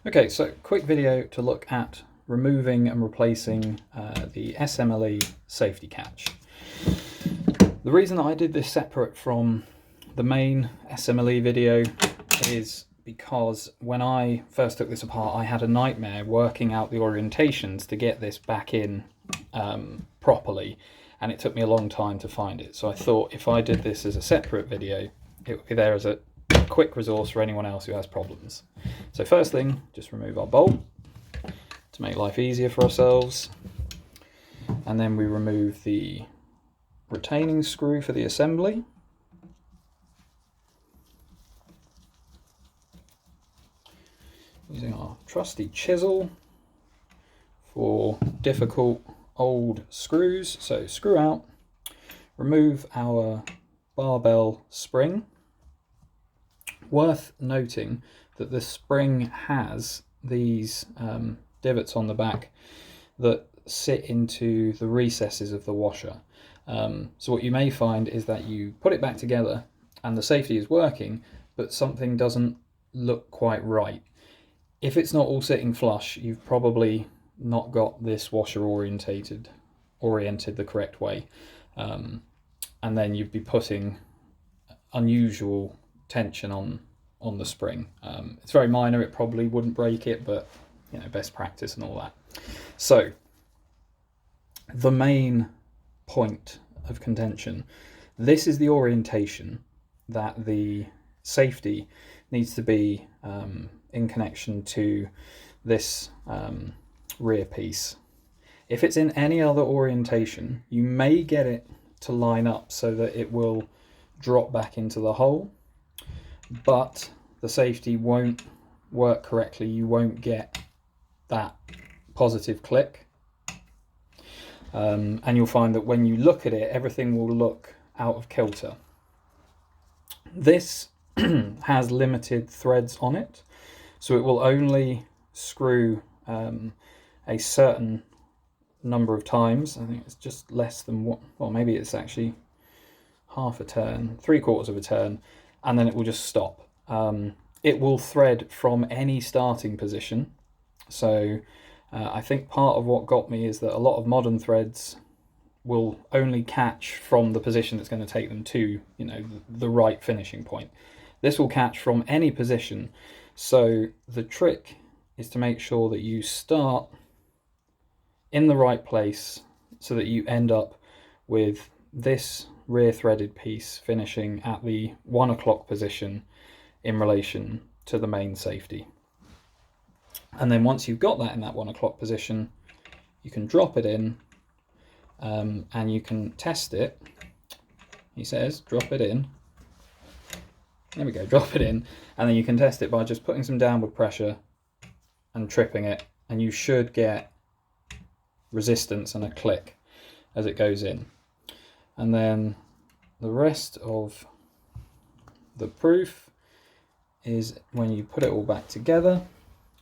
Okay, so quick video to look at removing and replacing the SMLE safety catch. The reason that I did this separate from the main SMLE video is because when I first took this apart, I had a nightmare working out the orientations to get this back in properly, and it took me a long time to find it. So I thought if I did this as a separate video, it would be there as a quick resource for anyone else who has problems. So first thing, just remove our bolt to make life easier for ourselves, and then we remove the retaining screw for the assembly. Using our trusty chisel for difficult old screws. So screw out, remove our barbell spring. Worth noting that the spring has these divots on the back that sit into the recesses of the washer. So what you may find is that you put it back together and the safety is working, but something doesn't look quite right. If it's not all sitting flush, you've probably not got this washer oriented the correct way, and then you'd be putting unusual tension on the spring. It's very minor, it probably wouldn't break it, but you know, best practice and all that. So the main point of contention, this is the orientation that the safety needs to be in connection to this rear piece. If it's in any other orientation, you may get it to line up so that it will drop back into the hole, but the safety won't work correctly. You won't get that positive click, and you'll find that when you look at it, everything will look out of kilter. This has limited threads on it, so it will only screw a certain number of times. I think it's just less than one, well, maybe it's actually half a turn, 3/4 of a turn, and then it will just stop. It will thread from any starting position. So I think part of what got me is that a lot of modern threads will only catch from the position that's going to take them to, you know, the right finishing point. This will catch from any position. So the trick is to make sure that you start in the right place so that you end up with this rear threaded piece finishing at the 1 o'clock position in relation to the main safety. And then once you've got that in that 1 o'clock position, you can drop it in, and you can test it. He says drop it in. There we go, drop it in, and then you can test it by just putting some downward pressure and tripping it, and you should get resistance and a click as it goes in. And then the rest of the proof is when you put it all back together,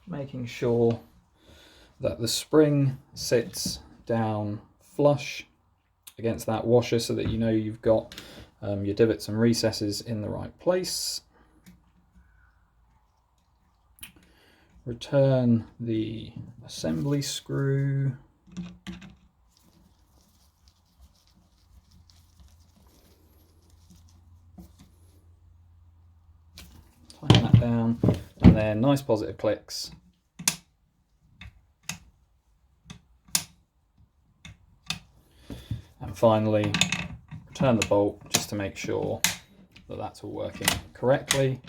making sure that the spring sits down flush against that washer so that you know you've got your divots and recesses in the right place. Return the assembly screw. Tighten that down, and then nice positive clicks. And finally, return the bolt just to make sure that that's all working correctly.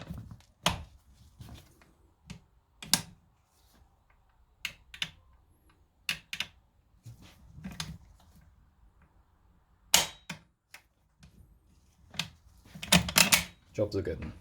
Job's a good one.